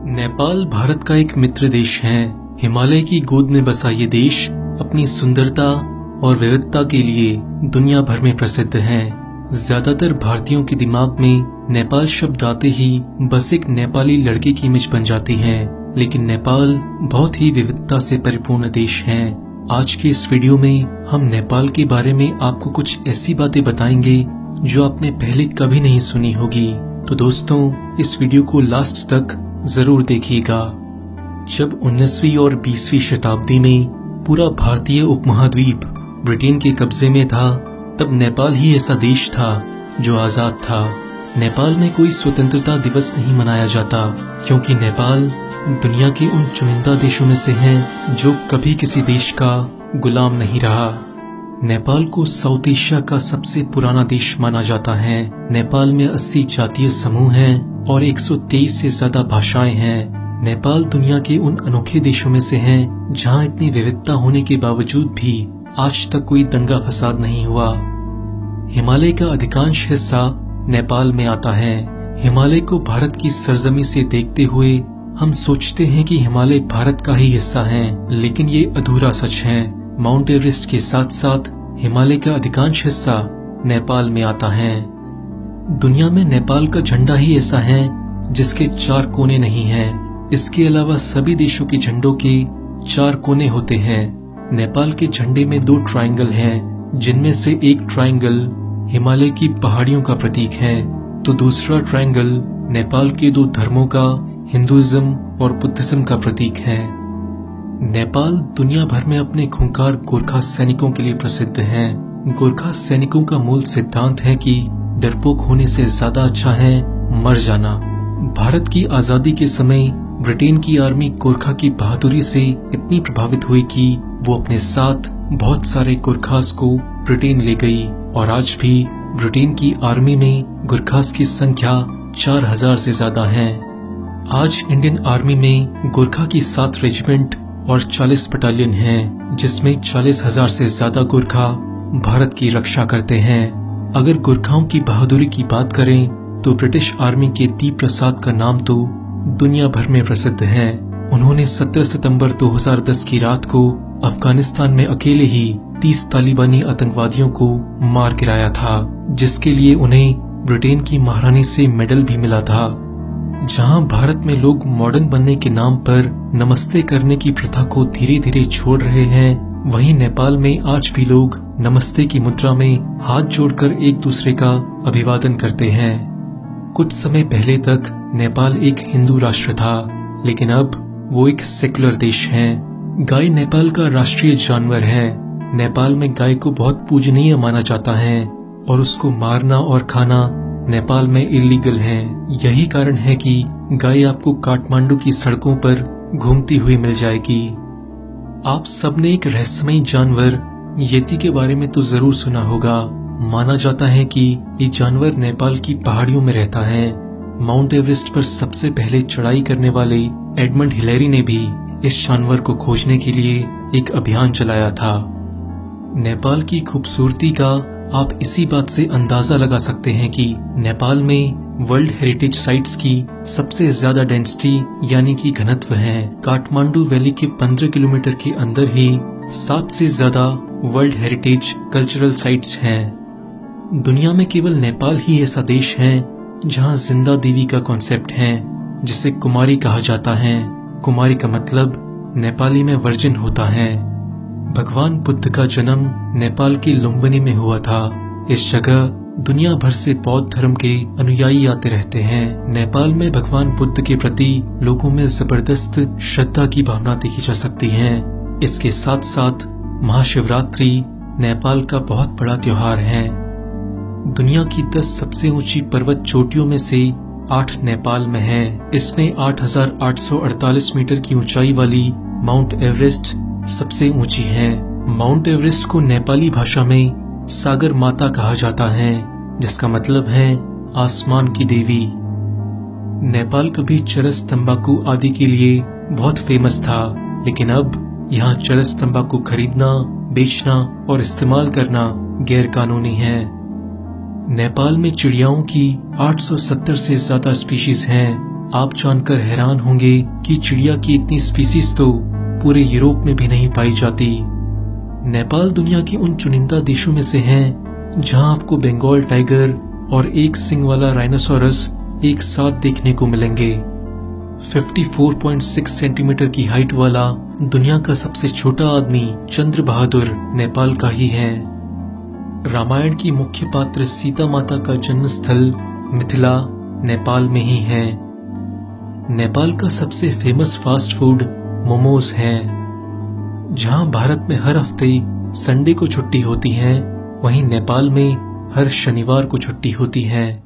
नेपाल भारत का एक मित्र देश है। हिमालय की गोद में बसा ये देश अपनी सुंदरता और विविधता के लिए दुनिया भर में प्रसिद्ध है। ज्यादातर भारतीयों के दिमाग में नेपाल शब्द आते ही बस एक नेपाली लड़के की इमेज बन जाती है, लेकिन नेपाल बहुत ही विविधता से परिपूर्ण देश है। आज के इस वीडियो में हम नेपाल के बारे में आपको कुछ ऐसी बातें बताएंगे जो आपने पहले कभी नहीं सुनी होगी। तो दोस्तों, इस वीडियो को लास्ट तक जरूर देखिएगा। जब 19वीं और 20वीं शताब्दी में पूरा भारतीय उपमहाद्वीप ब्रिटेन के कब्जे में था, तब नेपाल ही ऐसा देश था जो आजाद था। नेपाल में कोई स्वतंत्रता दिवस नहीं मनाया जाता, क्योंकि नेपाल दुनिया के उन चुनिंदा देशों में से है जो कभी किसी देश का गुलाम नहीं रहा। नेपाल को साउथ एशिया का सबसे पुराना देश माना जाता है। नेपाल में 80 जातीय समूह हैं और 123 से ज्यादा भाषाएं हैं। नेपाल दुनिया के उन अनोखे देशों में से है जहां इतनी विविधता होने के बावजूद भी आज तक कोई दंगा फसाद नहीं हुआ। हिमालय का अधिकांश हिस्सा नेपाल में आता है। हिमालय को भारत की सरजमी से देखते हुए हम सोचते हैं कि हिमालय भारत का ही हिस्सा है, लेकिन ये अधूरा सच है। माउंट एवरेस्ट के साथ साथ हिमालय का अधिकांश हिस्सा नेपाल में आता है। दुनिया में नेपाल का झंडा ही ऐसा है जिसके 4 कोने नहीं हैं। इसके अलावा सभी देशों के झंडों के 4 कोने होते हैं। नेपाल के झंडे में 2 ट्रायंगल हैं, जिनमें से एक ट्रायंगल हिमालय की पहाड़ियों का प्रतीक है, तो दूसरा ट्रायंगल नेपाल के 2 धर्मों का, हिंदुइज्म और बुद्धिज्म का प्रतीक है। नेपाल दुनिया भर में अपने खूंखार गोरखा सैनिकों के लिए प्रसिद्ध है। गोरखा सैनिकों का मूल सिद्धांत है कि डरपोक होने से ज्यादा अच्छा है मर जाना। भारत की आजादी के समय ब्रिटेन की आर्मी गोरखा की बहादुरी से इतनी प्रभावित हुई कि वो अपने साथ बहुत सारे गोरखास को ब्रिटेन ले गई, और आज भी ब्रिटेन की आर्मी में गोरखास की संख्या 4000 से ज्यादा है। आज इंडियन आर्मी में गोरखा की 7 रेजिमेंट और 40 बटालियन हैं, जिसमें 40,000 से ज्यादा गोरखा भारत की रक्षा करते हैं। अगर गोरखाओं की बहादुरी की बात करें तो ब्रिटिश आर्मी के दी प्रसाद का नाम तो दुनिया भर में प्रसिद्ध है। उन्होंने 17 सितंबर 2010 की रात को अफगानिस्तान में अकेले ही 30 तालिबानी आतंकवादियों को मार गिराया था, जिसके लिए उन्हें ब्रिटेन की महारानी से मेडल भी मिला था। जहां भारत में लोग मॉडर्न बनने के नाम पर नमस्ते करने की प्रथा को धीरे धीरे छोड़ रहे हैं, वहीं नेपाल में आज भी लोग नमस्ते की मुद्रा में हाथ जोड़कर एक दूसरे का अभिवादन करते हैं। कुछ समय पहले तक नेपाल एक हिंदू राष्ट्र था, लेकिन अब वो एक सेकुलर देश है। गाय नेपाल का राष्ट्रीय जानवर है। नेपाल में गाय को बहुत पूजनीय माना जाता है और उसको मारना और खाना नेपाल में इलीगल है। यही कारण है कि गाय आपको काठमांडू की सड़कों पर घूमती हुई मिल जाएगी। आप सबने एक रहस्यमयी जानवर येती के बारे में तो जरूर सुना होगा। माना जाता है कि ये जानवर नेपाल की पहाड़ियों में रहता है। माउंट एवरेस्ट पर सबसे पहले चढ़ाई करने वाले एडमंड हिलेरी ने भी इस जानवर को खोजने के लिए एक अभियान चलाया था। नेपाल की खूबसूरती का आप इसी बात से अंदाजा लगा सकते हैं कि नेपाल में वर्ल्ड हेरिटेज साइट्स की सबसे ज्यादा डेंसिटी यानी कि घनत्व है। काठमांडू वैली के 15 किलोमीटर के अंदर ही 7 से ज्यादा वर्ल्ड हेरिटेज कल्चरल साइट्स हैं। दुनिया में केवल नेपाल ही ऐसा देश है जहां जिंदा देवी का कॉन्सेप्ट है, जिसे कुमारी कहा जाता है। कुमारी का मतलब नेपाली में वर्जिन होता है। भगवान बुद्ध का जन्म नेपाल के लुम्बिनी में हुआ था। इस जगह दुनिया भर से बौद्ध धर्म के अनुयायी आते रहते हैं। नेपाल में भगवान बुद्ध के प्रति लोगों में जबरदस्त श्रद्धा की भावना देखी जा सकती है। इसके साथ साथ महाशिवरात्रि नेपाल का बहुत बड़ा त्योहार है। दुनिया की 10 सबसे ऊंची पर्वत चोटियों में से 8 नेपाल में है। इसमें 8,848 मीटर की ऊंचाई वाली माउंट एवरेस्ट सबसे ऊंची है। माउंट एवरेस्ट को नेपाली भाषा में सागर माता कहा जाता है, जिसका मतलब है आसमान की देवी। नेपाल कभी चरस, तंबाकू आदि के लिए बहुत फेमस था, लेकिन अब यहाँ चरस, तंबाकू खरीदना, बेचना और इस्तेमाल करना गैर कानूनी है। नेपाल में चिड़ियाओं की 870 से ज्यादा स्पीशीज हैं। आप जानकर हैरान होंगे कि चिड़िया की इतनी स्पीसीज तो पूरे यूरोप में भी नहीं पाई जाती। नेपाल दुनिया के उन चुनिंदा देशों में से है जहां आपको बंगाल टाइगर और एक सिंग वाला राइनोसोरस एक साथ देखने को मिलेंगे। 54.6 सेंटीमीटर की हाइट वाला दुनिया का सबसे छोटा आदमी चंद्र बहादुर नेपाल का ही है। रामायण की मुख्य पात्र सीता माता का जन्म स्थल मिथिला नेपाल में ही है। नेपाल का सबसे फेमस फास्ट फूड मोमोज है। जहां भारत में हर हफ्ते संडे को छुट्टी होती है, वहीं नेपाल में हर शनिवार को छुट्टी होती है।